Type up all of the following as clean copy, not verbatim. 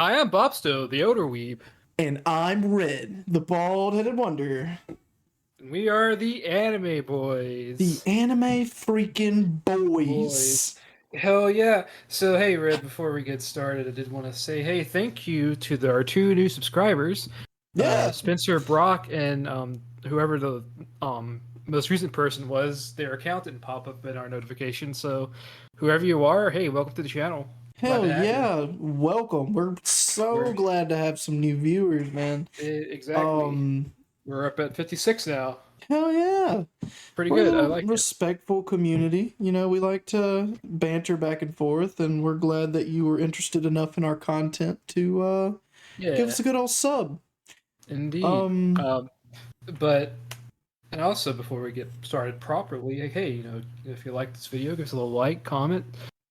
Hi, I'm Bopsto, the Odor Weeb, And I'm Red, the bald-headed wonder. and we are the Anime The Boys. anime freaking Boys. boys. Hell yeah. So, hey, Red, before we get started, I did want to say, hey, thank you to our two new subscribers, Yeah. Spencer Brock and whoever the most recent person was. Their account didn't pop up in our notification, so whoever you are, hey, welcome to the channel. Glad Hell to have you. yeah. Welcome. We're so glad to have some new viewers, man. Exactly. Um, We're up at 56 now. hell yeah. Pretty We're a good. I little like it. respectful community. You know, we like to banter back and forth, and we're glad that you were interested enough in our content to give Yeah. us a good old sub. Indeed. Um, But and also before we get started properly, like, hey, if you like this video, give us a little like, comment,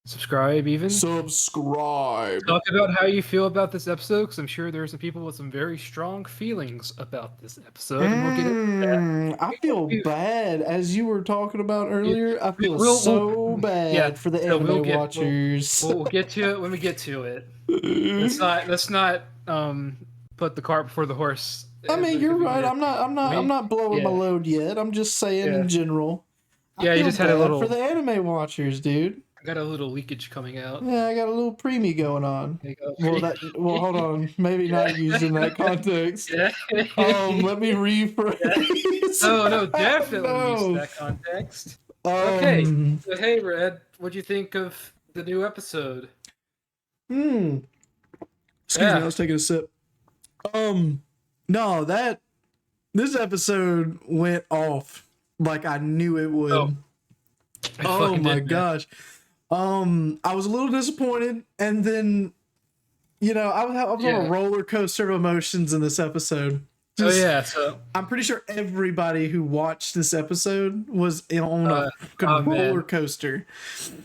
subscribe, even subscribe. talk about how you feel about this episode, because I'm sure there are some people with some very strong feelings about this episode, and we'll get into that. I feel We- bad, as you were talking about we- earlier. I feel we'll so yeah. bad for the So anime watchers. we'll get to it when we get to it. Let's not put the cart before the horse. I mean, you're Because right. I'm not blowing my yeah, load yet. I'm just saying yeah, in general. I yeah. You feel just had a bad for little the anime watchers, dude. got a little leakage coming out. Yeah, I got a little preemie going on. There you go. Well, hold on. Maybe Yeah. not used in that context. Yeah. Let me rephrase. No, definitely use No. that context. Okay. So, hey, Red, what'd you think of the new episode? Excuse me, I was taking a sip. No, this episode went off like I knew it would. Oh my gosh. I was a little disappointed, and then I was on a roller coaster of emotions in this episode. So I'm pretty sure everybody who watched this episode was on a roller coaster.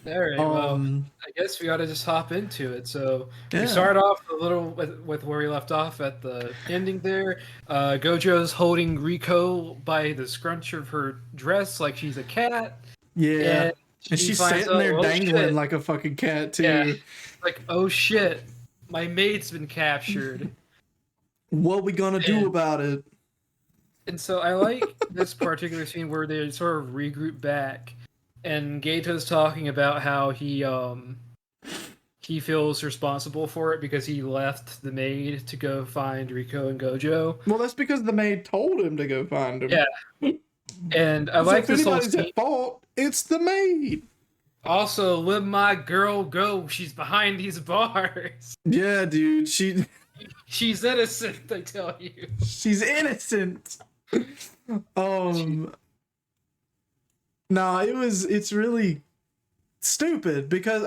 All right, well, I guess we got to just hop into it. So we start off a little with where we left off at the ending there. Gojo's holding Riko by the scrunch of her dress like she's a cat. Yeah. And she's sitting there dangling like a fucking cat, too. Yeah. Like, oh shit, my maid's been captured. What we gonna do about it? And so I like this particular scene where they sort of regroup back, and Geito's talking about how he feels responsible for it because he left the maid to go find Riko and Gojo. Well, that's because the maid told him to go find him. Yeah. And I like this whole scene. At fault, it's the maid. Also, let my girl go. She's behind these bars. Yeah, dude. She's innocent, I tell you. She's innocent. No, it's really stupid because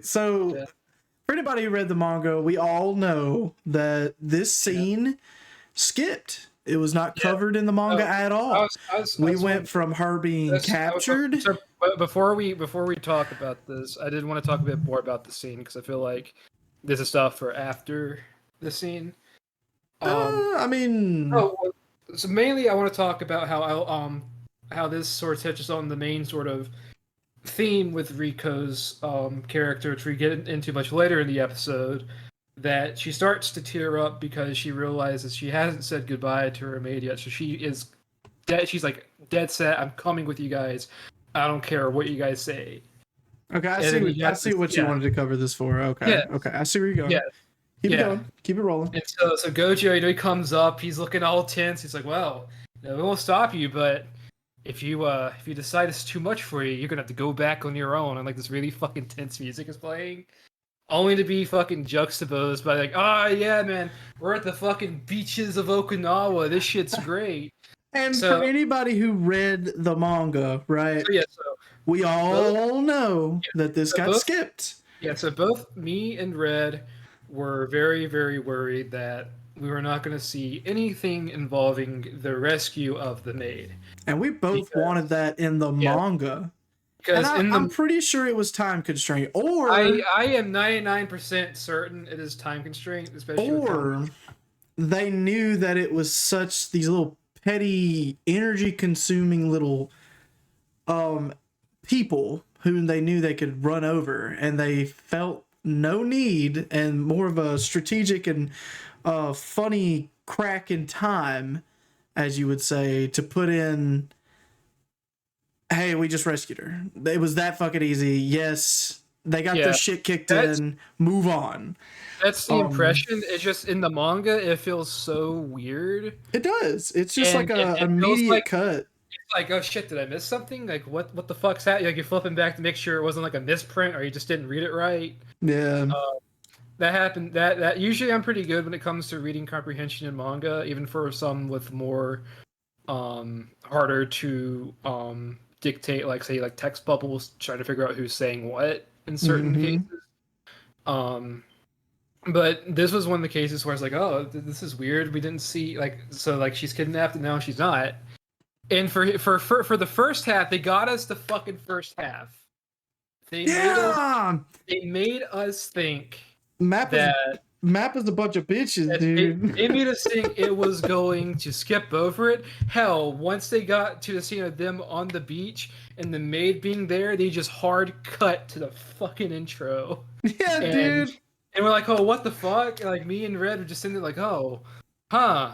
so for anybody who read the manga, we all know that this scene skipped. It was not covered in the manga at all. We went from her being captured. Before we talk about this, I did want to talk a bit more about the scene because I feel like this is stuff for after the scene. So mainly I want to talk about how this sort of touches on the main sort of theme with Riko's character, which we get into much later in the episode, that she starts to tear up because she realizes she hasn't said goodbye to her maid yet. So she is dead. She's like dead set. I'm coming with you guys. I don't care what you guys say. Okay, I see what you wanted to cover this for. Okay, yeah. Okay, I see where you're going. Yeah. Keep it going. Keep it rolling. And so Gojo, he comes up. He's looking all tense. He's like, "Well, we won't stop you, but if you decide it's too much for you, you're gonna have to go back on your own." And like this really fucking tense music is playing, only to be fucking juxtaposed by like, "Oh yeah, man, we're at the fucking beaches of Okinawa. This shit's great." And for anybody who read the manga, right? We all know that this got skipped. Yeah, so both me and Red were very, very worried that we were not going to see anything involving the rescue of the maid. And we both wanted that in the manga. Because I'm pretty sure it was time constraint. Or I am 99% certain it is time constraint, especially. Or they knew that it was such these little petty, energy consuming little people whom they knew they could run over, and they felt no need, and more of a strategic and funny crack in time, as you would say, to put in, hey, we just rescued her. It was that fucking easy. Yes, they got their shit kicked in. Move on. That's the impression. It's just in the manga, it feels so weird. It does. It's just like a immediate cut. It's like, oh shit, did I miss something? Like, what the fuck's that? Like, you're flipping back to make sure it wasn't like a misprint or you just didn't read it right. Yeah. That happened. That usually I'm pretty good when it comes to reading comprehension in manga, even for some with more harder to dictate, like say like text bubbles, trying to figure out who's saying what in certain cases. But this was one of the cases where it's like, oh, this is weird. We didn't see like she's kidnapped and now she's not. And for the first half, they got us the fucking first half. They made us think Mappa's a bunch of bitches, dude. They made us think it was going to skip over it. Hell, once they got to the scene of them on the beach and the maid being there, they just hard cut to the fucking intro. Yeah, dude. And we're like, oh, what the fuck? And like me and Red were just sitting there like, oh, huh.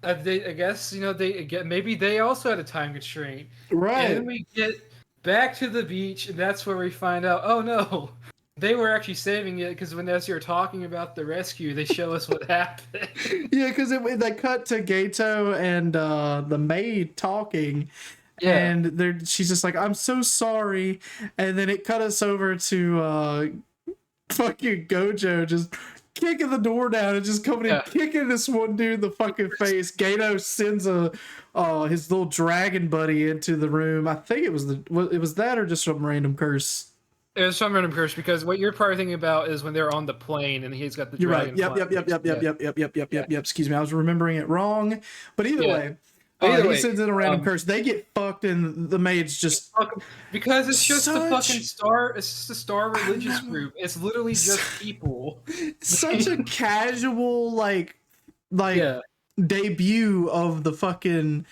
I guess, maybe they also had a time constraint. Right. And then we get back to the beach, and that's where we find out, oh no, they were actually saving it, because when as you're talking about the rescue, they show us what happened. Yeah, because they cut to Gato and the maid talking. Yeah. And she's just like, I'm so sorry. And then it cut us over to fucking Gojo just kicking the door down and just coming in kicking this one dude in the fucking face. Gato sends his little dragon buddy into the room. I think it was that or just some random curse. It was some random curse, because what you're probably thinking about is when they're on the plane and he's got the dragon. You're right. Yep. Excuse me, I was remembering it wrong. But either way. He sends in a random curse. They get fucked, and the maid's just because it's just the fucking star. It's just a star religious group. It's literally just people. Such a casual debut of the fucking.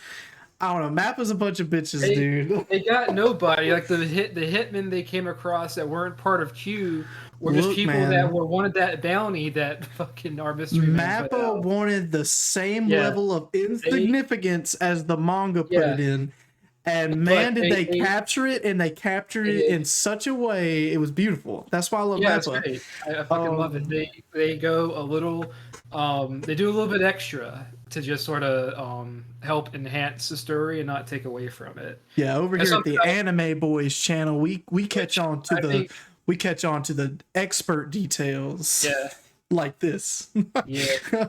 I don't know. Mappa's a bunch of bitches, dude. They got nobody. Like the hitmen they came across that weren't part of Q were just people that wanted that bounty that fucking our mystery Mappa wanted the same level of insignificance as the manga put it in. And man, did they capture it, and they captured it in such a way, it was beautiful. That's why I love Mappa. Great. I fucking love it. They go a little, they do a little bit extra to just sort of help enhance the story and not take away from it. Yeah, over here at the Anime Boys channel, we catch on to the expert details. Yeah. Like this. Yeah.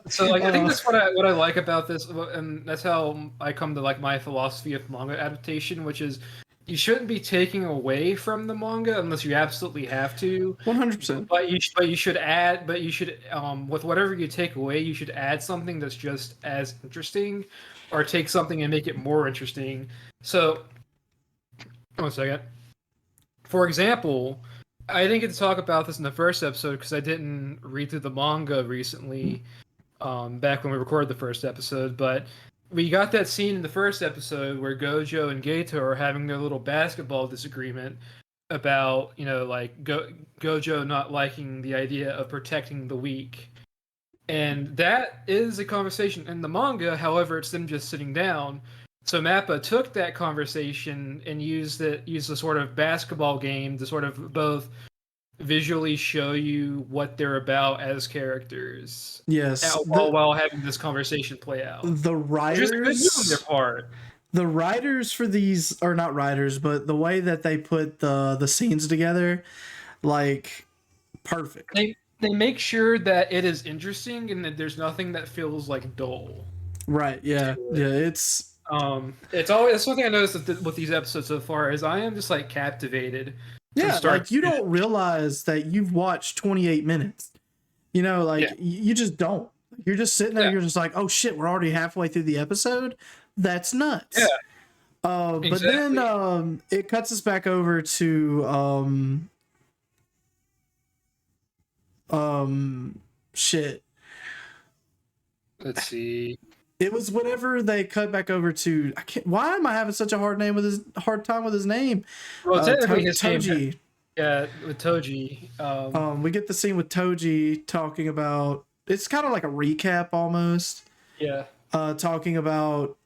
So I think that's what I like about this, and that's how I come to like my philosophy of manga adaptation, which is you shouldn't be taking away from the manga unless you absolutely have to. 100%. But you should add. But you should with whatever you take away, you should add something that's just as interesting, or take something and make it more interesting. So, 1 second. For example, I didn't get to talk about this in the first episode because I didn't read through the manga recently, back when we recorded the first episode, but we got that scene in the first episode where Gojo and Gato are having their little basketball disagreement about, Gojo not liking the idea of protecting the weak. And that is a conversation in the manga, however, it's them just sitting down. So Mappa took that conversation and used the sort of basketball game to sort of both visually show you what they're about as characters. Yes. While having this conversation play out. The writers, on their part. The writers for these are not writers, but the way that they put the scenes together, like, perfect. They make sure that it is interesting and that there's nothing that feels like dull. Right. Yeah. Yeah. It's one thing I noticed with these episodes so far is I am just like captivated. Yeah, like you don't realize that you've watched 28 minutes. You just don't. You're just sitting there. You're just like, oh shit, we're already halfway through the episode. That's nuts. Yeah. Exactly. But then it cuts us back over to shit. Let's see. It was whenever they cut back over to. Why am I having such a hard time with his name? Well, technically his Toji. Yeah, with Toji. We get the scene with Toji talking about, it's kind of like a recap almost. Yeah. Talking about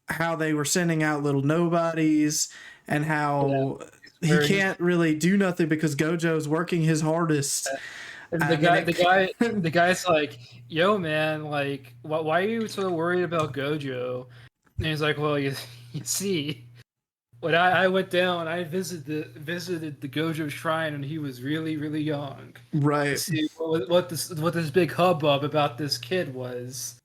how they were sending out little nobodies and how he can't really do nothing because Gojo's working his hardest. And the guy's like, "Yo, man, like, why are you so worried about Gojo?" And he's like, "Well, you see, when I went down, I visited the Gojo shrine, and he was really, really young. Right. See what this big hubbub about this kid was."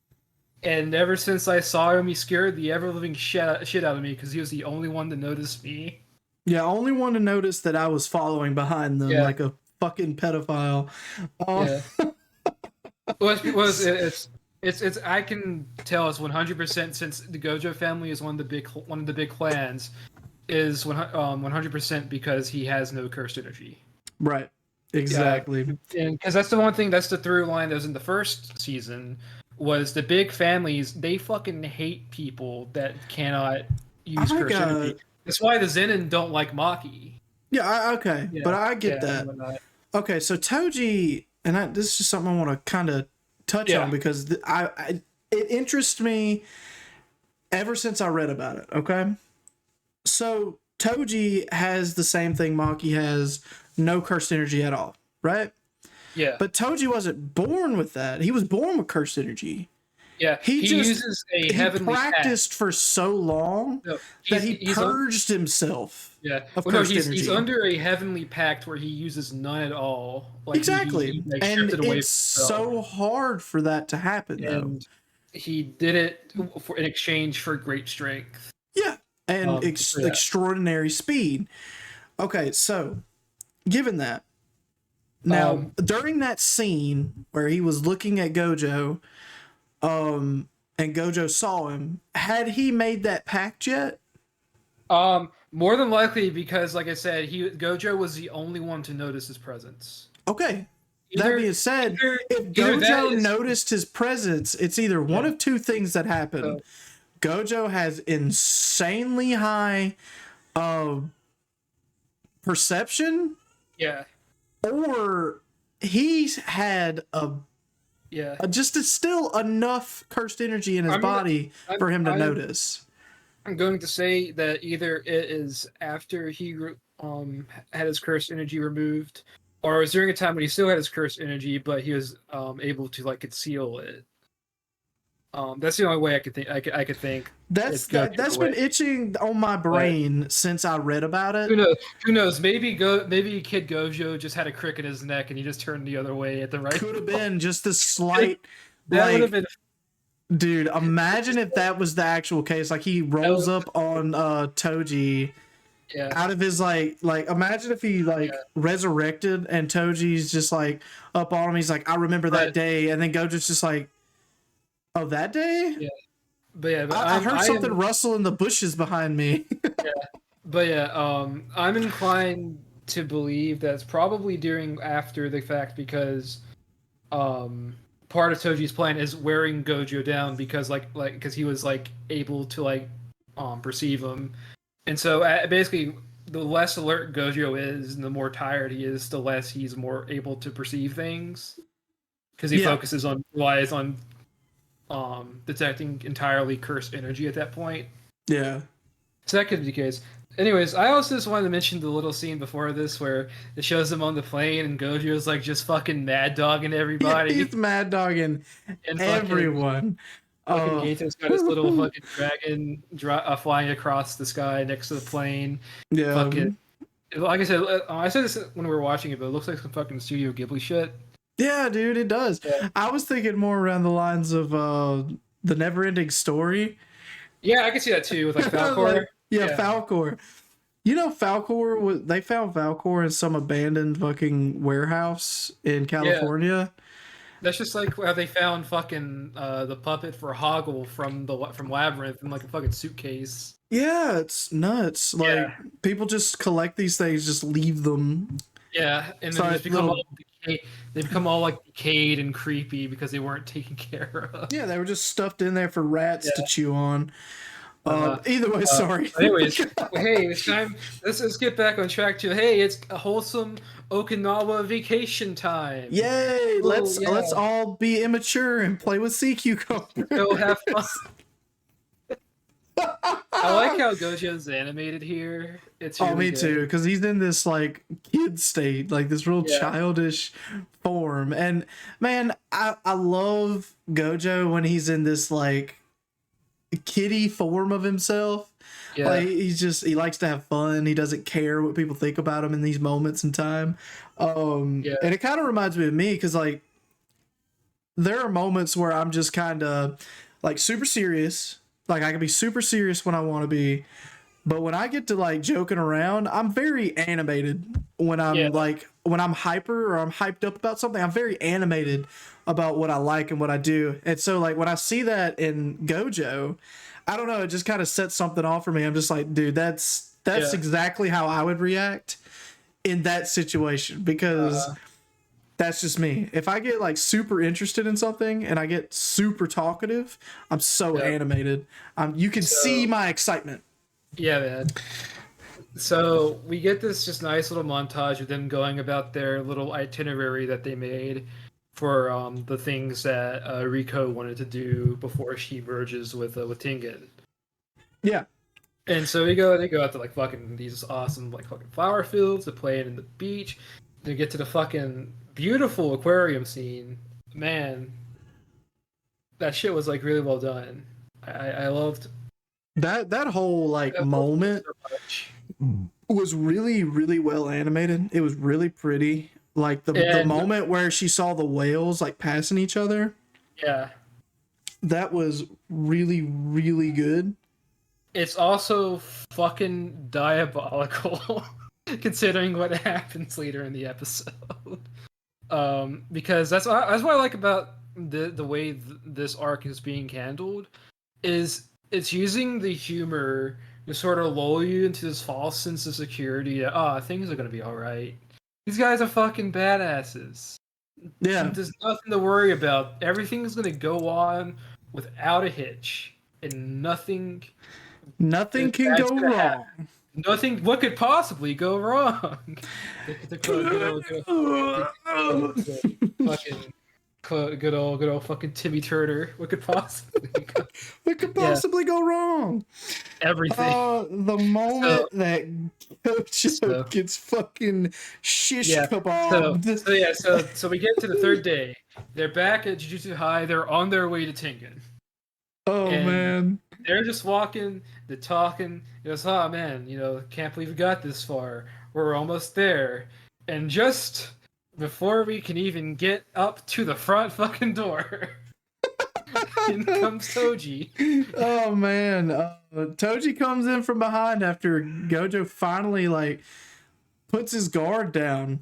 And ever since I saw him, he scared the ever-living shit out of me because he was the only one to notice me. Yeah, only one to notice that I was following behind them like a fucking pedophile. Yeah. It's I can tell it's 100% since the Gojo family is one of the big clans, is 100% because he has no cursed energy. Right. Exactly. And because that's the one thing, that's the through line that was in the first season, was the big families, they fucking hate people that cannot use cursed energy. That's why the Zenin don't like Maki. Yeah, okay. But I get that. Okay, so Toji, and this is just something I want to kind of touch on because it interests me ever since I read about it, okay? So Toji has the same thing Maki has, no cursed energy at all, right? Yeah. But Toji wasn't born with that. He was born with cursed energy. Yeah, he uses a heavenly practiced for so long that he purged himself. Yeah, he's under a heavenly pact where he uses none at all. Like exactly, and it's so hard for that to happen. And he did it in exchange for great strength. Yeah, and extraordinary speed. Okay, so given that, now during that scene where he was looking at Gojo, and Gojo saw him, had he made that pact yet? More than likely, because like I said, Gojo was the only one to notice his presence. Okay. That being said, if Gojo noticed his presence, it's either one of two things that happen. Gojo has insanely high perception. Yeah. Or he's had just still enough cursed energy in his body for him to notice. I'm going to say that either it is after he had his cursed energy removed, or it was during a time when he still had his cursed energy, but he was able to like conceal it. That's the only way I could think. I could think. That's been itching on my brain since I read about it. Who knows? Maybe Kid Gojo just had a crick in his neck and he just turned the other way at the right. Could have been just a slight. That would have been. Dude, imagine if that was the actual case. Like he rolls up on Toji. Yeah. Out of his like imagine if he resurrected and Toji's just like up on him. He's like, I remember that day, and then Gojo's just like, oh, that day? Yeah. But I heard something rustle in the bushes behind me. I'm inclined to believe that's probably after the fact because part of Toji's plan is wearing Gojo down because because he was able to perceive him. And so basically the less alert Gojo is and the more tired he is, the less he's more able to perceive things because he relies on detecting entirely cursed energy at that point. Yeah. So that could be the case. Anyways, I also just wanted to mention the little scene before this where it shows him on the plane and Gojo's just fucking mad dogging everybody. He's mad dogging everyone. Fucking Gato's got his little fucking dragon flying across the sky next to the plane. Yeah. Fucking, like I said this when we were watching it, but it looks like some fucking Studio Ghibli shit. Yeah, dude, it does. Yeah. I was thinking more around the lines of the Never-Ending Story. Yeah, I can see that too with Falcor. Falcor. You know, Falcor they found Falcor in some abandoned fucking warehouse in California. Yeah. That's just like how they found fucking the puppet for Hoggle from Labyrinth in a fucking suitcase. Yeah, it's nuts. People just collect these things, just leave them. Yeah, and then they become all decayed. They become all decayed and creepy because they weren't taken care of. Yeah, they were just stuffed in there for rats to chew on. Either way, sorry. Anyways, hey, it's time. Let's get back on track to it's a wholesome Okinawa vacation time. Yay! Oh, Let's all be immature and play with sea cucumbers. Go have fun. I like how Gojo's animated here. It's really me good. too, because he's in this like kid state, like this real childish form. And man, I love Gojo when he's in this like kiddie form of himself. Yeah. Like he likes to have fun. He doesn't care what people think about him in these moments in time. And it kind of reminds me of me, because like there are moments where I'm just kind of like super serious. Like I can be super serious when I want to be, but when I get to like joking around, I'm very animated. When I'm when I'm hyper or I'm hyped up about something, I'm very animated about what I like and what I do. And so like when I see that in Gojo, I don't know, it just kind of sets something off for me. I'm just like, dude, that's exactly how I would react in that situation, because that's just me. If I get like super interested in something and I get super talkative, I'm so animated. You can see my excitement. Yeah, man. So we get this just nice little montage of them going about their little itinerary that they made for the things that Riko wanted to do before she merges with Tengen. Yeah. And so they go out to like fucking these awesome like fucking flower fields, to play in the beach. They get to the fucking beautiful aquarium scene. Man, that shit was like really well done. I loved that whole like moment was really, really well animated. It was really pretty. Like the moment where she saw the whales like passing each other. Yeah. That was really, really good. It's also fucking diabolical considering what happens later in the episode. Because that's what I like about the way this arc is being handled, is it's using the humor to sort of lull you into this false sense of security that things are gonna be all right. These guys are fucking badasses. Yeah, there's nothing to worry about. Everything's gonna go on without a hitch, and nothing can go wrong. Happen. Nothing. What could possibly go wrong? Good old fucking Timmy Turner. What could possibly go wrong? Everything. The moment that Gojo gets fucking shish kebabbed. So we get to the third day. They're back at Jujutsu High. They're on their way to Tengen. Man. They're just walking, they're talking. It goes, oh man, can't believe we got this far. We're almost there. And just before we can even get up to the front fucking door, in comes Toji. Oh man. Toji comes in from behind after Gojo finally like puts his guard down,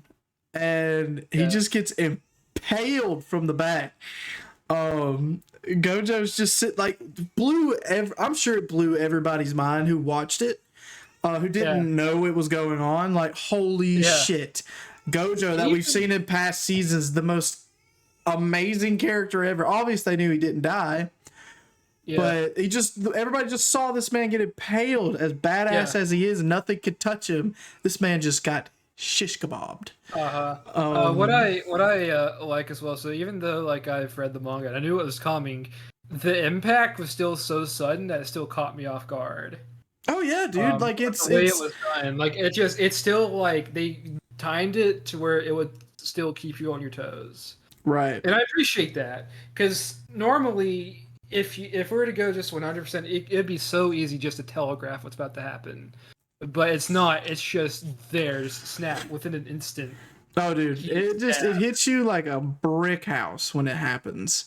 and he just gets impaled from the back. Gojo's just I'm sure it blew everybody's mind who watched it, who didn't know it was going on. Like, holy shit. Gojo, that we've seen in past seasons, the most amazing character ever. Obviously, they knew he didn't die. Yeah. But everybody just saw this man get impaled. As badass as he is, nothing could touch him. This man just got shish kebabbed. What I like as well. So even though like I've read the manga and I knew it was coming, the impact was still so sudden that it still caught me off guard. Oh yeah, dude! Like the way it was done. Like it's still like they timed it to where it would still keep you on your toes. Right. And I appreciate that, because normally if we were to go just 100%, it'd be so easy just to telegraph what's about to happen. But it's not. It's just there, just snap within an instant. Oh, dude! It hits you like a brick house when it happens.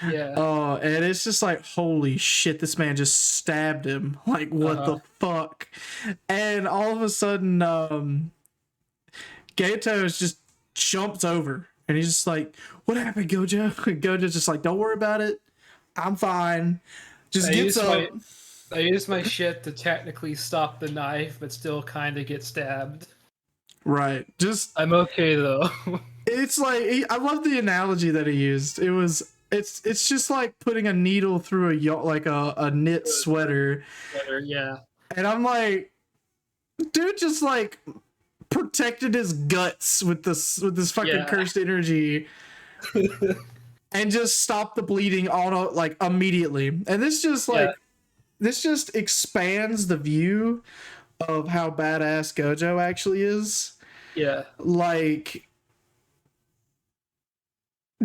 Yeah. And it's just like, holy shit! This man just stabbed him. Like, what the fuck? And all of a sudden, Gato just jumps over, and he's just like, "What happened, Gojo?" Gojo's just like, "Don't worry about it. I'm fine." Just gets up. I used my shit to technically stop the knife, but still kind of get stabbed. Right. I'm okay though. It's like, I love the analogy that he used. It was it's just like putting a needle through a knit sweater. Yeah. And I'm like, dude just like protected his guts with this fucking cursed energy and just stopped the bleeding all like immediately. And this just like this just expands the view of how badass Gojo actually is. Yeah. Like,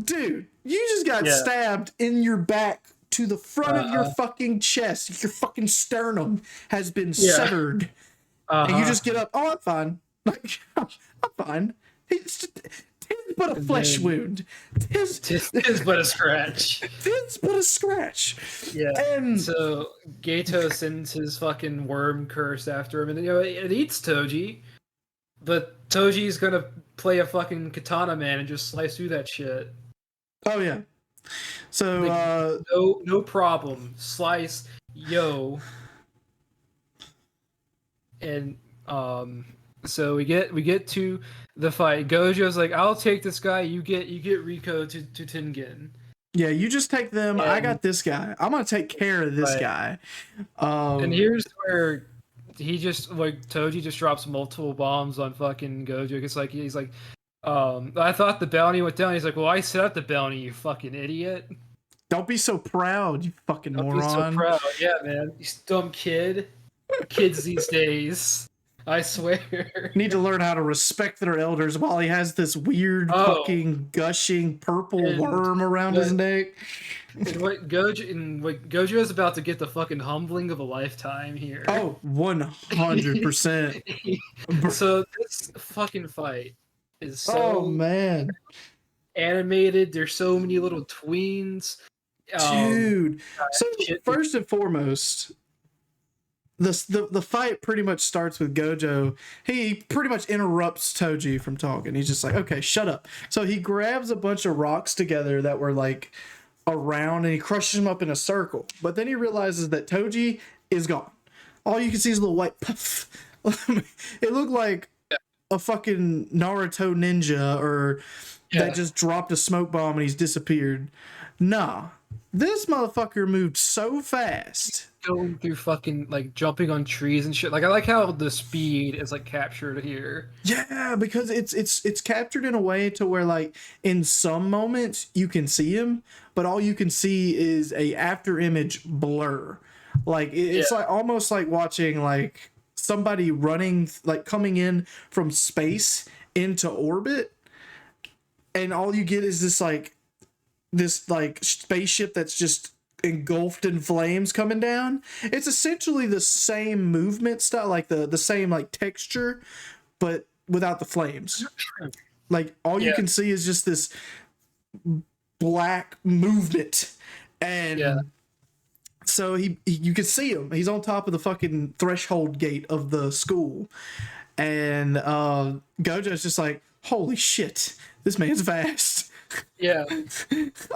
dude, you just got stabbed in your back to the front of your fucking chest. Your fucking sternum has been severed. And you just get up. Oh, I'm fine. Like, I'm fine. It's but a flesh wound. Tis but a scratch. Tis but a scratch. Yeah. And so Gato sends his fucking worm curse after him, and it eats Toji. But Toji's gonna play a fucking katana man and just slice through that shit. Oh yeah. So like, no problem. Slice, yo. And so we get to the fight. Gojo's like, I'll take this guy, you get Rico to Tengen. Yeah, you just take them, I got this guy. I'm gonna take care of this guy. And here's where he just like Toji just drops multiple bombs on fucking Gojo. It's like he's like, I thought the bounty went down. He's like, well, I set up the bounty, you fucking idiot. Don't be so proud, you fucking moron. Don't be so proud. Yeah, man. You dumb kid. Kids these days. I swear. Need to learn how to respect their elders while he has this weird fucking gushing purple worm around his neck. And what Gojo is about to get the fucking humbling of a lifetime here. Oh, 100%. So this fucking fight is so animated. There's so many little tweens. Dude. So first and foremost, the fight pretty much starts with Gojo. He pretty much interrupts Toji from talking. He's just like, okay, shut up. So he grabs a bunch of rocks together that were like around and he crushes them up in a circle. But then he realizes that Toji is gone. All you can see is a little white puff. It looked like a fucking Naruto ninja or that just dropped a smoke bomb and he's disappeared. Nah. This motherfucker moved so fast. Going through fucking like jumping on trees and shit. Like I like how the speed is like captured here. Yeah, because it's captured in a way to where like in some moments you can see him, but all you can see is a after image blur. Like it's like almost like watching like somebody running like coming in from space into orbit, and all you get is this spaceship that's just engulfed in flames coming down. It's essentially the same movement style, like the same like texture, but without the flames. Like all you can see is just this black movement, and so you can see him. He's on top of the fucking threshold gate of the school, and Gojo's just like, holy shit, this man's fast. Yeah,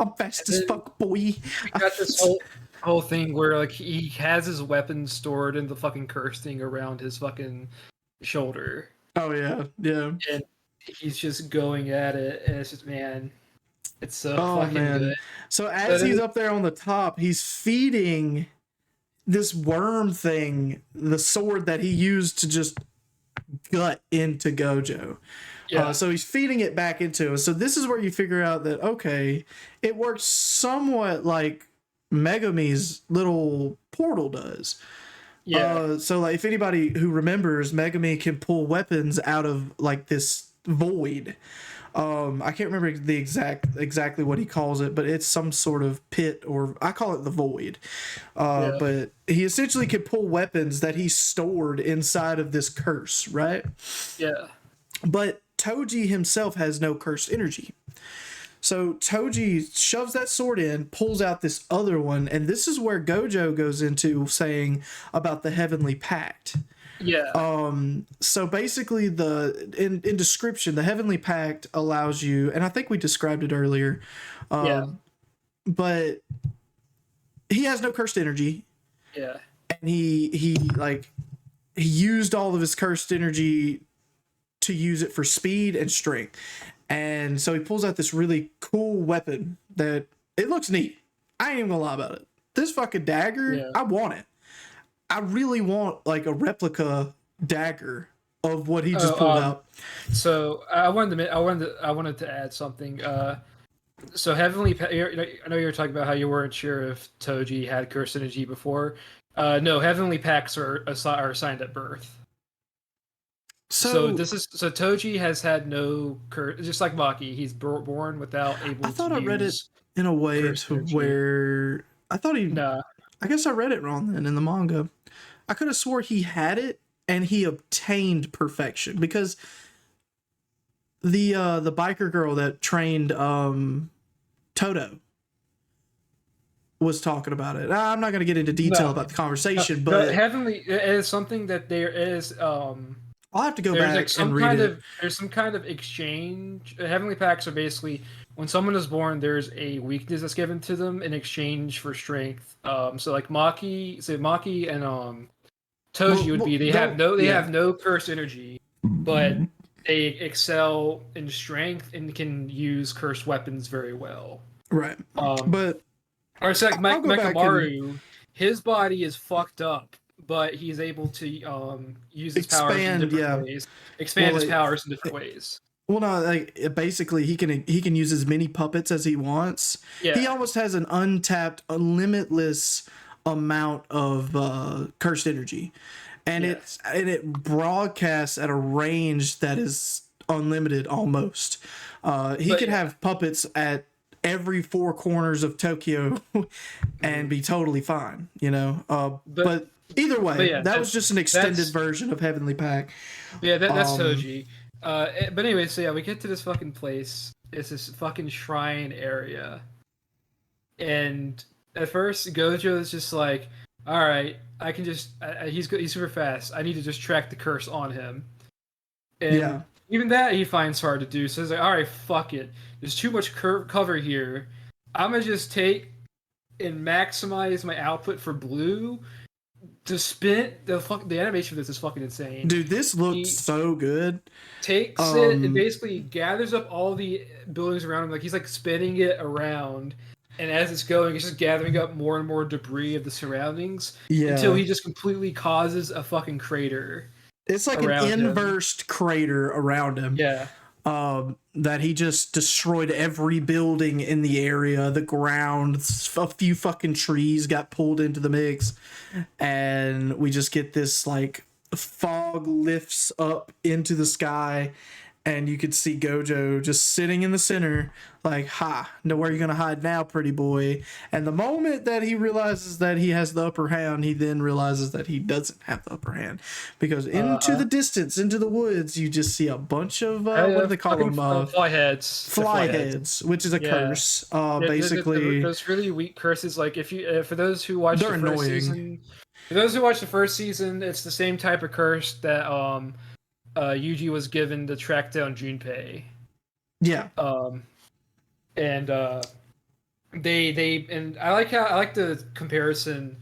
I'm fast as fuck, boy. We got this whole thing where like he has his weapon stored in the fucking curse thing around his fucking shoulder. Oh yeah. And he's just going at it, and it's just it's so fucking good. So as he's up there on the top, he's feeding this worm thing the sword that he used to just gut into Gojo. Yeah. So he's feeding it back into him. So this is where you figure out that, okay, it works somewhat like Megumi's little portal does. Yeah. So like if anybody who remembers, Megumi can pull weapons out of like this void. I can't remember exactly what he calls it, but it's some sort of pit, or I call it the void. But he essentially can pull weapons that he stored inside of this curse, right? Yeah. But Toji himself has no cursed energy. So Toji shoves that sword in, pulls out this other one, and this is where Gojo goes into saying about the Heavenly Pact. Yeah. So basically in description, the Heavenly Pact allows you, and I think we described it earlier, but he has no cursed energy. Yeah. And he used all of his cursed energy to use it for speed and strength. And so he pulls out this really cool weapon that It looks neat. I ain't even gonna lie about it. This fucking dagger, I want it. I really want like a replica dagger of what he just pulled out. So I wanted to add something. So Heavenly, I know you were talking about how you weren't sure if Toji had curse energy before. No, Heavenly Packs are assigned at birth. So Toji has had no curse, just like Maki. He's born without able. I thought to I read it in a way to where I thought he. Nah. I guess I read it wrong then in the manga. I could have swore he had it and he obtained perfection because the biker girl that trained Toto was talking about it. I'm not going to get into detail about the conversation, but Heavenly is something that there is. I'll have to go back and read it. There's some kind of exchange. Heavenly Packs are basically when someone is born, there's a weakness that's given to them in exchange for strength. So like Maki and Toji would be they have no curse energy, but they excel in strength and can use cursed weapons very well. Right. But or it's like Mekamaru, his body is fucked up, but he's able to use his powers in different ways. Expand his powers in different ways. Well, no, like basically he can use as many puppets as he wants. Yeah. He almost has an untapped, limitless amount of cursed energy, and it broadcasts at a range that is unlimited almost. He could have puppets at every four corners of Tokyo and be totally fine, you know. But either way, that was just an extended version of Heavenly Pack. Yeah, that's Toji. But anyway, so yeah, we get to this fucking place. It's this fucking shrine area, and at first Gojo is just like, "All right, I can just he's super fast. I need to just track the curse on him." And even that he finds hard to do. So he's like, "All right, fuck it. There's too much cover here. I'm gonna just take and maximize my output for blue." To spin the animation of this is fucking insane. Dude, this looks so good. Takes it and basically gathers up all the buildings around him. Like he's like spinning it around, and as it's going, it's just gathering up more and more debris of the surroundings until he just completely causes a fucking crater. It's like an inversed crater around him. Yeah. That he just destroyed every building in the area, the ground, a few fucking trees got pulled into the mix, and we just get this like fog lifts up into the sky, and you could see Gojo just sitting in the center, like, "Ha, know where you're gonna hide now, pretty boy." And the moment that he realizes that he has the upper hand, he then realizes that he doesn't have the upper hand, because into the distance, into the woods, you just see a bunch of what do they call them? Fly heads, which is a curse. Basically, those really weak curses. Like if you, for those who watch the first season, for those who watch the first season, it's the same type of curse that Yuji was given to track down Junpei. Yeah. And they and I like the comparison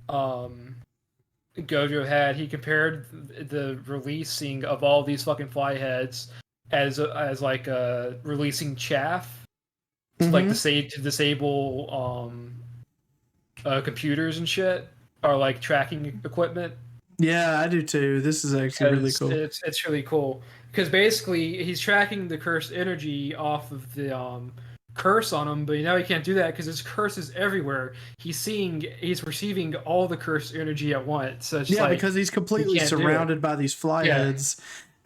Gojo had. He compared the releasing of all these fucking fly heads as like releasing chaff to like to disable computers and shit, or like tracking equipment. Yeah, I do too. This is actually really cool. It's really cool because basically he's tracking the cursed energy off of the curse on him, but now he can't do that because his curse is everywhere. He's receiving all the cursed energy at once. So it's because he's completely surrounded by these fly heads.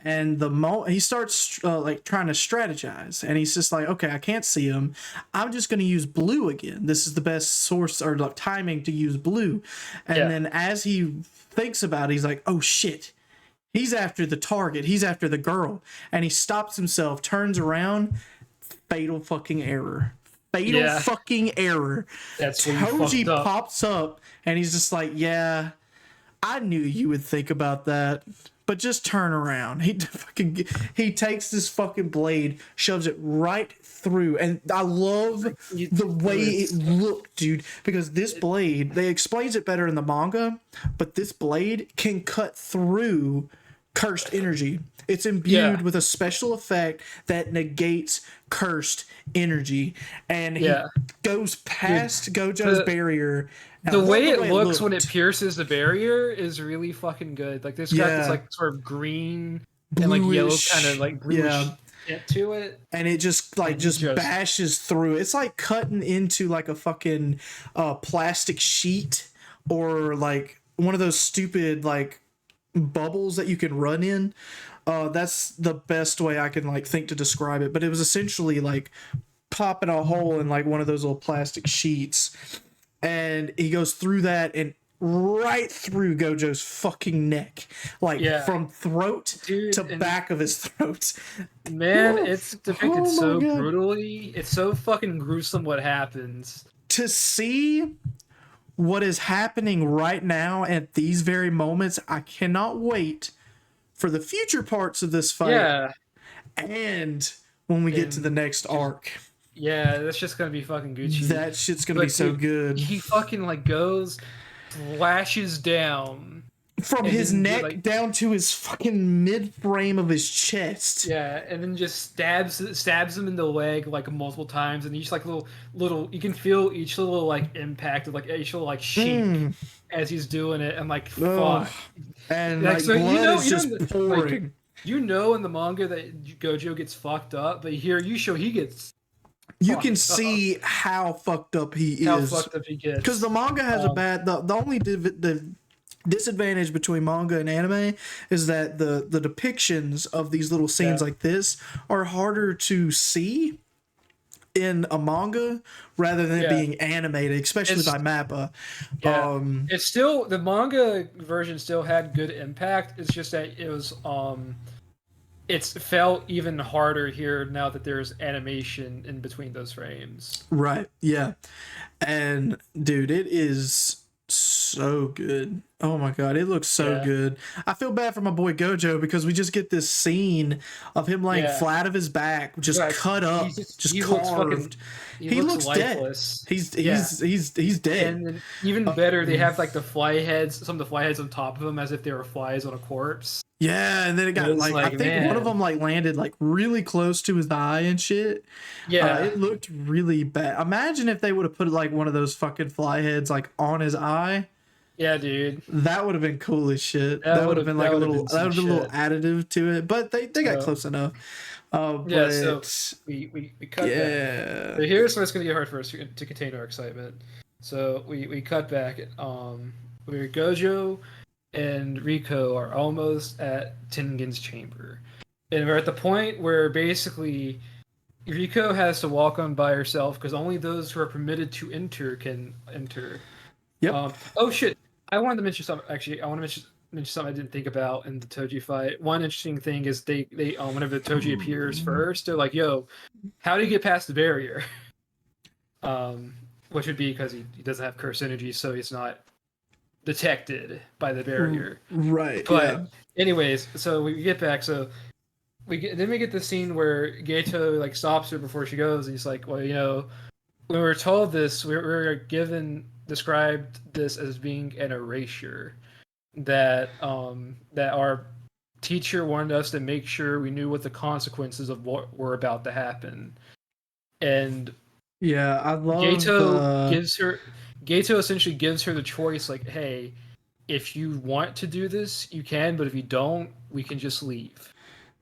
And the moment he starts like trying to strategize, and he's just like, "Okay, I can't see him. I'm just going to use blue again. This is the best source or like timing to use blue." And then as he thinks about it, he's like, "Oh shit, he's after the target. He's after the girl." And he stops himself, turns around. Fatal fucking error. Fucking error. That's Toji pops up, and he's just like, "Yeah, I knew you would think about that, but just turn around." He takes this fucking blade, shoves it right through, and I love the way it looked, dude, because this blade, they explains it better in the manga, but this blade can cut through cursed energy. It's imbued Yeah. with a special effect that negates cursed energy, and he Yeah. goes Dude, past Gojo's the barrier. And I the love way the it way looks when it looked. pierces the barrier is really fucking good. Like this got this Yeah, like sort of green and like yellow kind of bluish. like Yeah, bluish tint to it. and it just like And he just just bashes through. It's like cutting into like a fucking plastic sheet, or like one of those stupid like bubbles that you can run in. That's the best way I can like think to describe it. But it was essentially like popping a hole in like one of those little plastic sheets, and he goes through that and right through Gojo's fucking neck, like yeah. from throat to Dude, and back of his throat. man, it's depicted Oh my so god. brutally. It's so fucking gruesome what happens. To see what is happening right now at these very moments, I cannot wait for the future parts of this fight, Yeah. and when we get to the And next just arc. yeah, that's just gonna be fucking Gucci. That shit's gonna be But so dude, good. he fucking like goes, flashes down, From and his then neck down to his fucking mid frame of his chest. yeah, and then just stabs him in the leg like multiple times, and each like little you can feel each little like impact of like each little like shake as he's doing it, and like Ugh. fuck. And Like like so blood is just like pouring. you know in the manga that Gojo gets fucked up, but here you show he gets You can fucked up. see how fucked up he How is. fucked up he gets. Because the manga has a bad the only the disadvantage between manga and anime is that the depictions of these little scenes like this are harder to see in a manga rather than it being animated, especially by MAPPA. Yeah, it's still the manga version still had good impact. It's just that it was it's felt even harder here now that there's animation in between those frames. Right. Yeah. And dude, it is so good. Oh my god, it looks so good. I feel bad for my boy Gojo because we just get this scene of him laying flat of his back, just cut up, just he carved. He looks lifeless. Dead. He's dead. And then even better, they have like the fly heads, some of the fly heads on top of him as if they were flies on a corpse. Yeah, and then it got like I think one of them like landed like really close to his eye and shit. Yeah, it looked really bad. Imagine if they would have put like one of those fucking fly heads like on his eye. Yeah, dude. That would have been cool as shit. That would have been like a little additive to it, but they got close enough. Yeah, so we cut back. So here's what's gonna get hard for us to contain our excitement. So we cut back. Where Gojo and Rico are almost at Tengen's chamber, and we're at the point where basically Rico has to walk on by herself because only those who are permitted to enter can enter. Yep. Oh shit! I wanted to mention something. Actually, I want to mention something I didn't think about in the Toji fight. One interesting thing is they whenever the Toji appears first, they're like, "Yo, how do you get past the barrier?" Which would be because he doesn't have curse energy, so he's not detected by the barrier. Right. But anyways, so we get back. So we get the scene where Gato like stops her before she goes, and he's like, "Well, you know, when we were told this, we were described this as being an erasure that our teacher wanted us to make sure we knew what the consequences of what were about to happen." And yeah, I love Gato essentially gives her the choice, like, hey, if you want to do this, you can, but if you don't, we can just leave.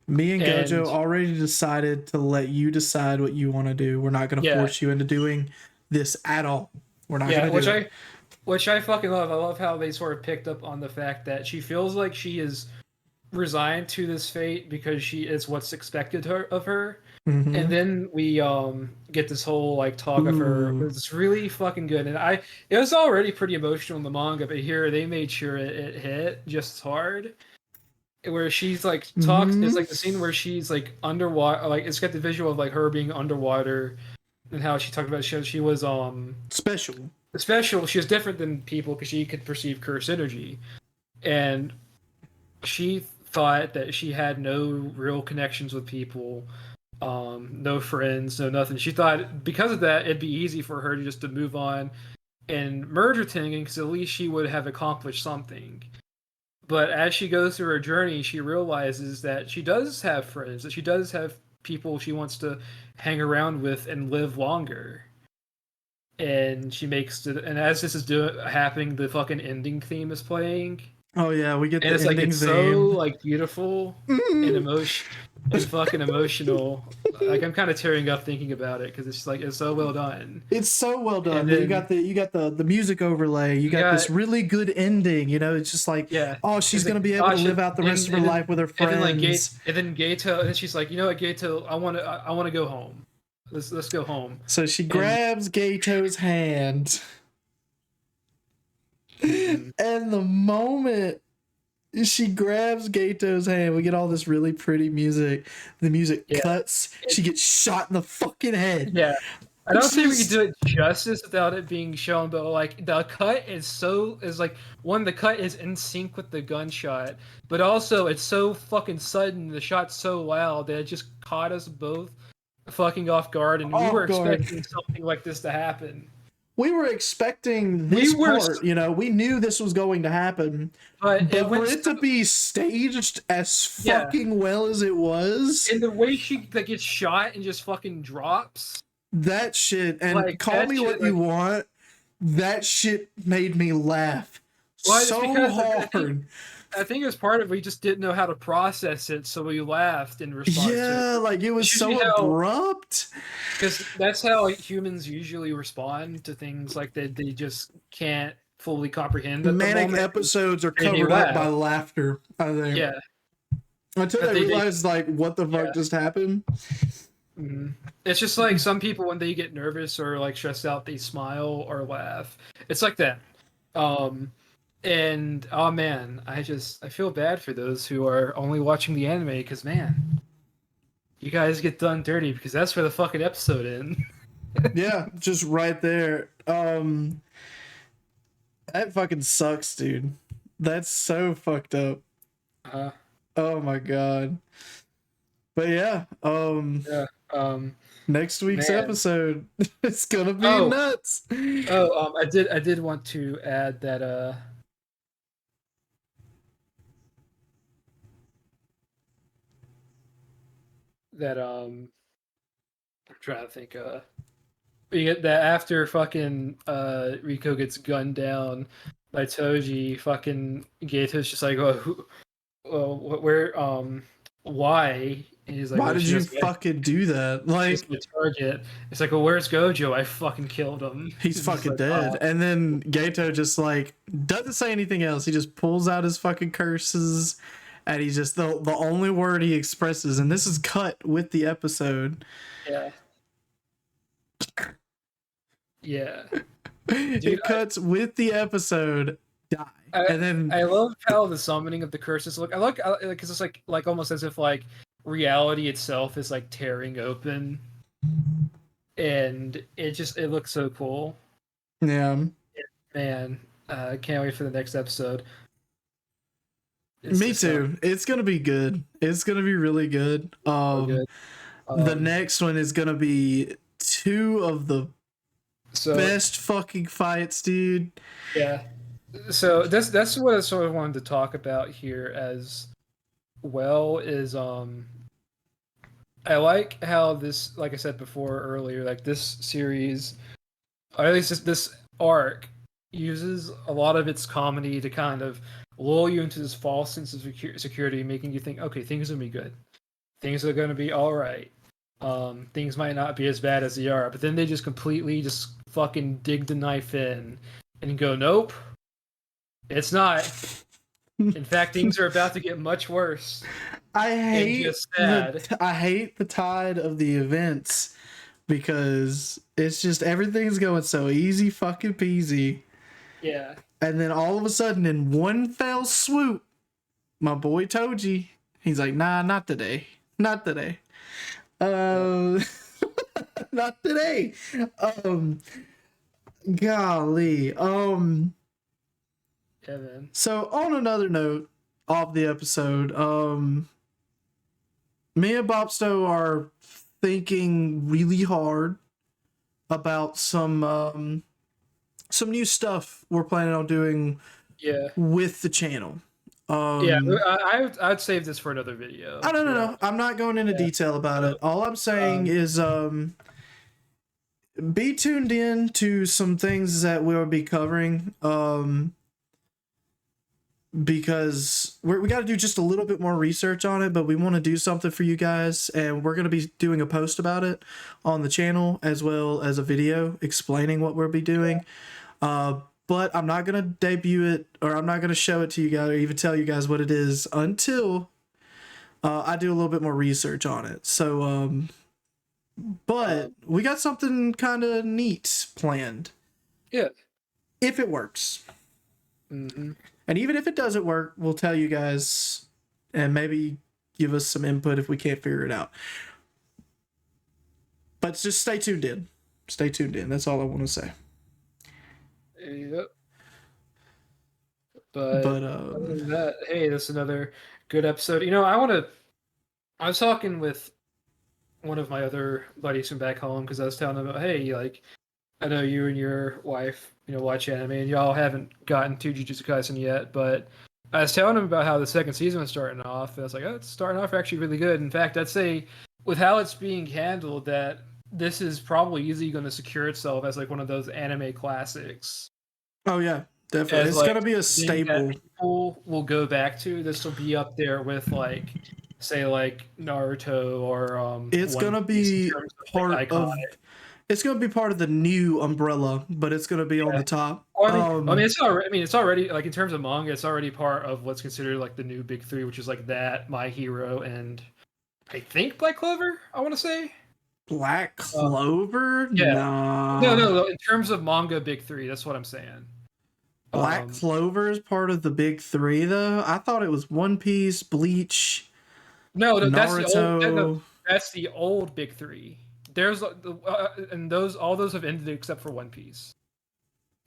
Me and Gojo already decided to let you decide what you want to do. We're not going to force you into doing this at all. We're not going to do it. Which I fucking love. I love how they sort of picked up on the fact that she feels like she is resigned to this fate because she is what's expected of her. Mm-hmm. And then we get this whole like talk of her. It's really fucking good, and it was already pretty emotional in the manga, but here they made sure it hit just as hard. Where she's like talks, it's like the scene where she's like underwater, like it's got the visual of like her being underwater, and how she talked about she was special. She was different than people because she could perceive curse energy, and she thought that she had no real connections with people. No friends, no nothing. She thought because of that, it'd be easy for her to move on and merge with Tengen because at least she would have accomplished something. But as she goes through her journey, she realizes that she does have friends, that she does have people she wants to hang around with and live longer. And she makes it, and as this is happening, the fucking ending theme is playing, Oh yeah, we get and the it's like ending it's so theme. like beautiful and emotion and fucking emotional. Like I'm kind of tearing up thinking about it because it's like it's so well done. It's so well done And that then you got the music overlay. You you got got this really good ending. You know, it's just like, yeah, oh, she's it's gonna like be able to gosh, live out the rest of her life with her and then like Gate friends. and then Gato, and then she's like, you know what, Gato, I want to go home. Let's go home. So she And grabs Gato's hand, mhm, and the moment she grabs Gato's hand, we get all this really pretty music. The music yeah, cuts. She gets shot in the fucking head. yeah. I don't think we could She's do it justice without it being shown, but like the cut is like one, the cut is in sync with the gunshot, but also it's so fucking sudden, the shot's so loud that it just caught us both fucking off guard, and we were off guard. expecting something like this to happen. We were expecting We this were, part, you know, we knew this was going to happen. but it But for went it to be staged as yeah. fucking well as it was, And the way she like gets shot and just fucking drops, that shit, and like call that me shit, what you want, that shit made me laugh well, it's so because hard. I think it was part of we just didn't know how to process it, so we laughed in response to it. Yeah, like it was It's usually so how, abrupt. because that's how like, humans usually respond to things like that they just can't fully comprehend at the Manic moment. episodes are And they covered up by laugh. laughter, I think. Yeah, Until but they they realize, like, what the fuck yeah. just happened. It's just like some people when they get nervous or like stressed out, they smile or laugh. It's like that. Um, and oh man, I feel bad for those who are only watching the anime because man, you guys get done dirty because that's where the fucking episode ends. Yeah, just right there. That fucking sucks, dude. That's so fucked up. Uh, Oh my god. But yeah, yeah. next week's Man. episode it's gonna be Oh, nuts. I did want to add that I'm trying to think you get that after fucking Rico gets gunned down by Toji, fucking Gato's just like, oh, where, why? And he's like, Why well, did you fucking do that? she's Like, the target. It's like, well, where's Gojo? I fucking killed him. he's It's just fucking like, dead. oh, And then Gato just like doesn't say anything else. He just pulls out his fucking curses, and he's just the only word he expresses, and this is cut with the episode. yeah, yeah. Dude, It cuts with the episode. Die. And then I love how the summoning of the curses look. I look because it's like almost as if like reality itself is like tearing open, and it looks so cool. yeah. Man, I can't wait for the next episode. Me too. It's gonna be good. It's gonna be really good. So good. The next one is gonna be two of the best fucking fights, dude. Yeah. So that's what I sort of wanted to talk about here as well is I like how this, like I said before earlier, like this series, or at least this arc, uses a lot of its comedy to kind of lull you into this false sense of security, making you think, okay, things are gonna be good, things are gonna be all right. Things might not be as bad as they are, but then they just completely just fucking dig the knife in and go, nope, it's not. In fact, things are about to get much worse. I hate I hate the tide of the events because it's just everything's going so easy fucking peasy. Yeah. And then all of a sudden in one fell swoop, my boy Toji, he's like, nah, not today. Not today. Not today. Golly. Yeah, man. So on another note of the episode, me and Bopsto are thinking really hard about some new stuff we're planning on doing Yeah. with the channel. Yeah, Um, I'd save this for another video. I don't To be know. honest. I'm not going into Yeah. detail about So, it. All I'm saying um, is be tuned in to some things that we'll be covering. Because we got to do just a little bit more research on it, but we want to do something for you guys, and we're going to be doing a post about it on the channel as well as a video explaining what we'll be doing. But I'm not going to debut it, or I'm not going to show it to you guys or even tell you guys what it is until I do a little bit more research on it. So but we got something kind of neat planned. yeah. If it works. Mm-hmm. And even if it doesn't work, we'll tell you guys and maybe give us some input if we can't figure it out. But just stay tuned in. Stay tuned in. That's all I want to say. Yep. But But other than that, hey, that's another good episode. You know, I was talking with one of my other buddies from back home because I was telling him about, hey, like, I know you and your wife, watch anime, and y'all haven't gotten to Jujutsu Kaisen yet, but I was telling him about how the second season was starting off, and I was like, oh, it's starting off actually really good. In fact, I'd say with how it's being handled, that this is probably easily going to secure itself as like one of those anime classics. oh yeah, definitely. As It's like gonna be a thing that staple. people will go back to. This will be up there with like, say, like Naruto or It's One gonna Piece in be terms of like part iconic. of. It's gonna be part of the new umbrella, but it's gonna be on the top. It's already like in terms of manga, it's already part of what's considered like the new big three, which is like that, My Hero, and I think Black Clover. I want to say Black uh, Clover? yeah. No, Nah. no. In terms of manga big three, that's what I'm saying. Black Clover is part of the big three, though. I thought it was One Piece, Bleach, No, that's the old. No, Naruto. that's the old big three. There's and all those have ended except for One Piece,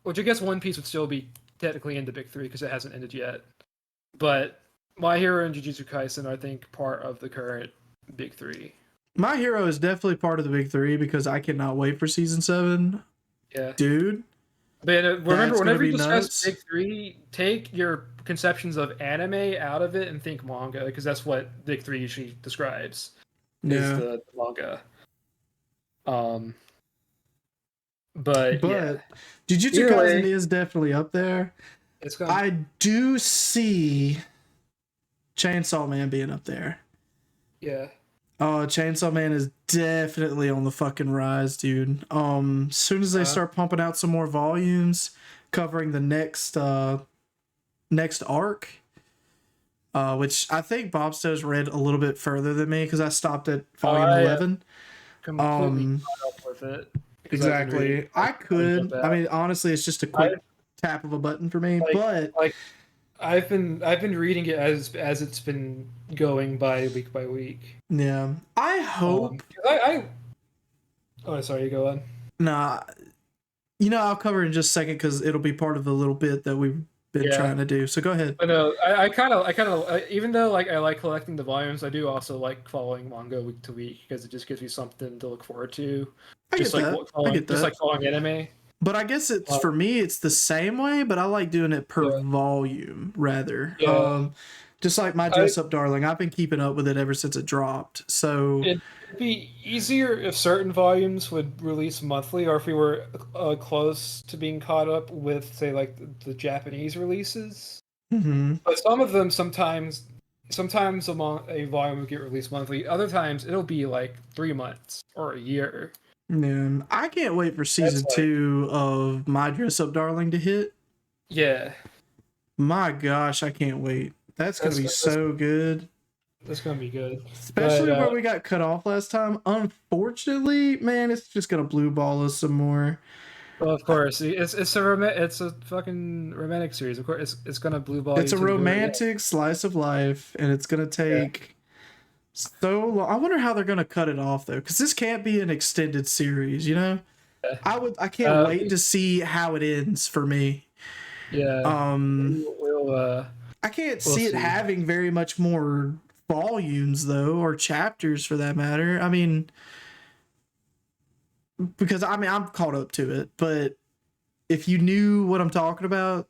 which I guess One Piece would still be technically in the big three because it hasn't ended yet. But My Hero and Jujutsu Kaisen are, I think, part of the current big three. My Hero is definitely part of the big three because I cannot wait for season 7. Yeah, Dude. but remember, whenever you discuss nuts. big three, take your conceptions of anime out of it and think manga, because that's what big three usually describes. Is the manga. But yeah, Jujutsu Kaisen is definitely up there. I do see Chainsaw Man being up there. Yeah. Oh, Chainsaw Man is definitely on the fucking rise, dude. As soon as they start pumping out some more volumes covering the next arc, which I think Bopsto's read a little bit further than me because I stopped at volume 11. Completely caught up with it. Exactly. I could. I mean, honestly, it's just a quick tap of a button for me. But I've been reading it as it's been going by week. Yeah, I hope. Oh, sorry. You go on. Nah, I'll cover it in just a second because it'll be part of the little bit that we've been trying to do. So go ahead. But no, I kind of even though like I like collecting the volumes, I do also like following manga week to week because it just gives me something to look forward to. I get that. Just like following anime. But I guess it's for me, it's the same way, but I like doing it per volume rather. Yeah. Just like My Dress Up Darling, I've been keeping up with it ever since it dropped. So it'd be easier if certain volumes would release monthly, or if we were close to being caught up with, say, like the Japanese releases. Mm-hmm. But some of them, sometimes a volume will get released monthly. Other times, it'll be like 3 months or a year. Man, I can't wait for season 2 of My Dress Up Darling to hit. Yeah. My gosh, I can't wait. That's going to be so good. That's going to be good. Especially where we got cut off last time. Unfortunately, man, it's just going to blue ball us some more. Well, of course. It's a fucking romantic series. Of course, it's going to blue ball. It's a romantic slice of life, and it's going to take so long. I wonder how they're going to cut it off, though, because this can't be an extended series, Yeah. I can't wait to see how it ends for me. Yeah. I can't see it having very much more volumes, though, or chapters for that matter. I mean, because I'm caught up to it, but if you knew what I'm talking about,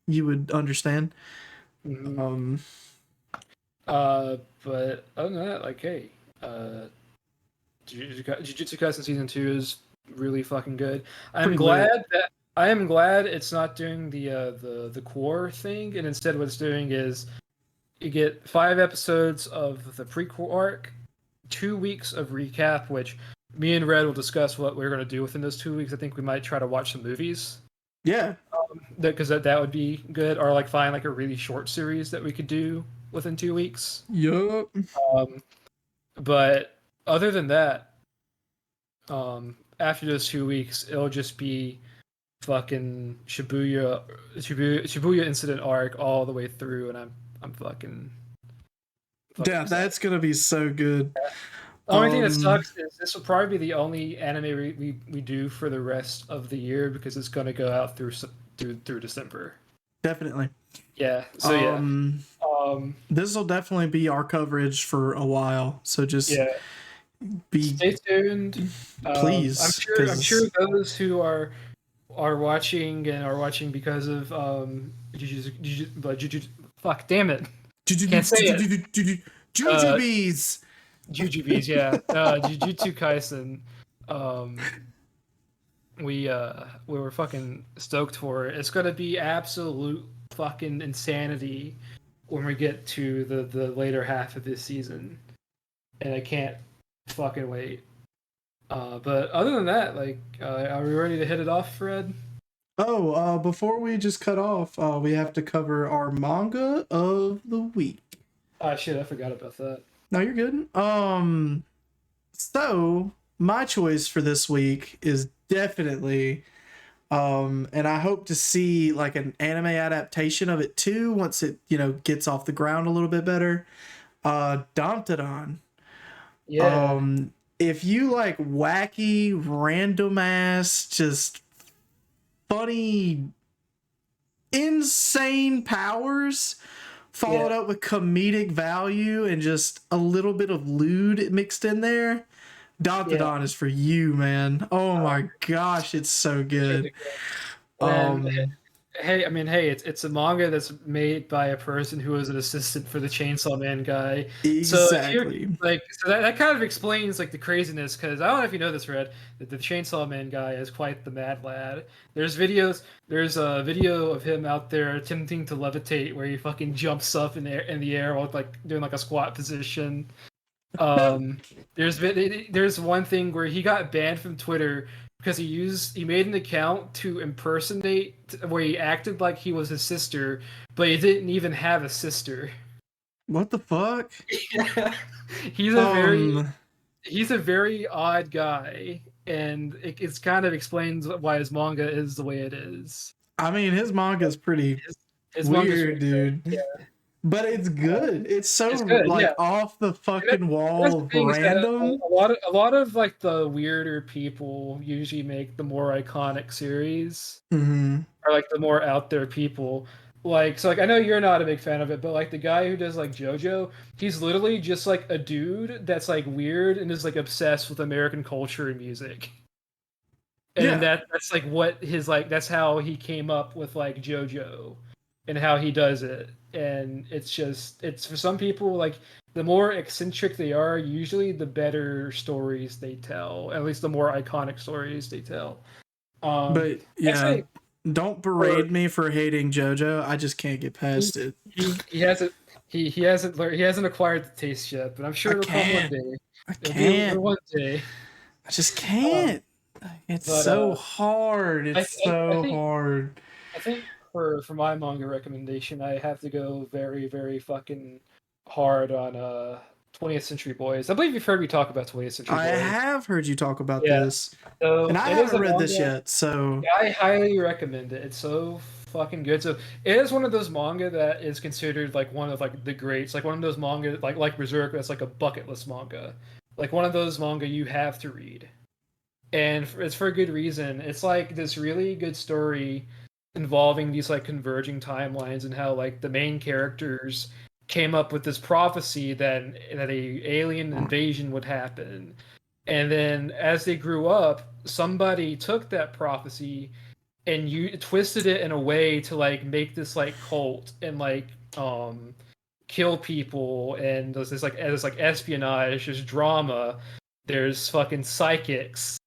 you would understand. Mhm. Um, But other than that, like, hey, uh, Jujutsu Kaisen season 2 is really fucking good. pretty lit. I am glad it's not doing the core thing, and instead what it's doing is you get 5 episodes of the prequel arc, 2 weeks of recap, which me and Red will discuss what we're going to do within those 2 weeks. I think we might try to watch some movies. Yeah. Because that would be good, or like find like a really short series that we could do within 2 weeks. Yup. Um, but other than that, after those 2 weeks, it'll just be fucking Shibuya incident arc all the way through, and I'm fucking Yeah, excited. that's gonna be so good. The only thing that sucks is this will probably be the only anime we do for the rest of the year because it's going to go out through December. Definitely. Yeah. So this will definitely be our coverage for a while. So just be stay tuned. please. I'm sure those who are watching and are watching because of fuck, damn it, can't say it. Jujubes. Jujubes, yeah. Jujutsu Kaisen. We were fucking stoked for it. It's gonna be absolute fucking insanity when we get to the later half of this season, and I can't fucking wait. But other than that, like, are we ready to hit it off, Fred? Oh, before we just cut off, we have to cover our manga of the week. Ah, shit, I forgot about that. No, you're good. So my choice for this week is definitely, and I hope to see like an anime adaptation of it too once it gets off the ground a little bit better. Dantadan. Yeah. If you like wacky, random ass, just funny, insane powers followed up with comedic value and just a little bit of lewd mixed in there, Dantadan is for you, man. Oh my gosh, it's so good. Hey, I mean, hey, it's a manga that's made by a person who was an assistant for the Chainsaw Man guy. Exactly. So that kind of explains like the craziness, because I don't know if you know this, Red, that the Chainsaw Man guy is quite the mad lad. There's a video of him out there attempting to levitate where he fucking jumps up in the air while like doing like a squat position. There's one thing where he got banned from Twitter because he made an account to impersonate where he acted like he was his sister, but he didn't even have a sister. What the fuck? He's a very odd guy, and it's kind of explains why his manga is the way it is. I mean, his manga is pretty weird, dude. Yeah. But it's good. It's good, off the fucking wall random. A lot of like the weirder people usually make the more iconic series, or like the more out there people. Like, so like I know you're not a big fan of it, but like the guy who does like JoJo, he's literally just like a dude that's like weird and is like obsessed with American culture and music. And that's like what his like that's how he came up with like JoJo and how he does it. And it's for some people, like the more eccentric they are, usually the better stories they tell, at least the more iconic stories they tell. But yeah, don't berate me for hating JoJo. I just can't get past it. He hasn't acquired the taste yet, but I'm sure it'll come one day. I can't. One day. I just can't. It's so hard. It's so hard. I think for my manga recommendation, I have to go very, very fucking hard on 20th Century Boys. I believe you've heard me talk about 20th Century Boys. I have heard you talk about this. So and I haven't read this yet, so I highly recommend it. It's so fucking good. So it is one of those manga that is considered like one of like the greats, like one of those manga like Berserk, that's like a bucket list manga. Like one of those manga you have to read. And it's for a good reason. It's like this really good story involving these like converging timelines and how like the main characters came up with this prophecy that a alien invasion would happen. And then as they grew up, somebody took that prophecy and you twisted it in a way to like make this like cult and like kill people, and there's like espionage, there's drama, there's fucking psychics.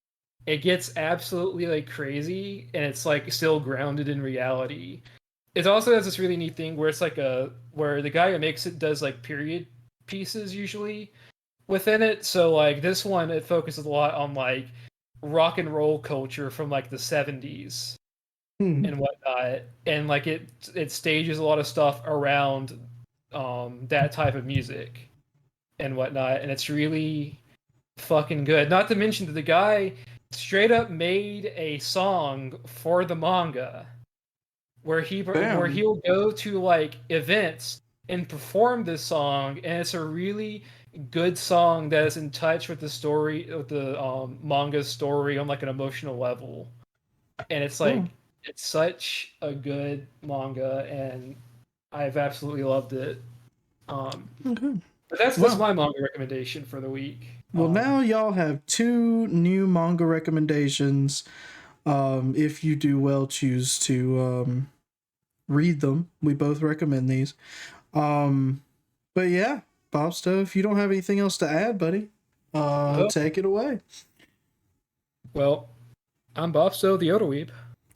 It gets absolutely like crazy, and it's like still grounded in reality. It also has this really neat thing where it's like where the guy who makes it does like period pieces usually within it. So like this one, it focuses a lot on like rock and roll culture from like the 70s and whatnot, and like it stages a lot of stuff around that type of music and whatnot, and it's really fucking good. Not to mention that the guy straight up made a song for the manga where Damn. he'll go to like events and perform this song, and it's a really good song that is in touch with the story, with the manga story on like an emotional level. And it's like Cool. it's such a good manga, and I've absolutely loved it. Okay. But that's Well, my manga recommendation for the week. now y'all have two new manga recommendations. If you do well, choose to read them. We both recommend these. But yeah, Bopsto, if you don't have anything else to add, buddy, Well, take it away. well, I'm Bopsto, the Otoweeb,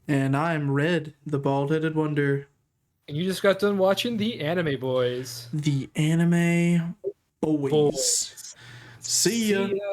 And I'm Red, the bald-headed wonder, and you just got done watching the Anime Boys. the anime boys. Boys. See ya. See ya.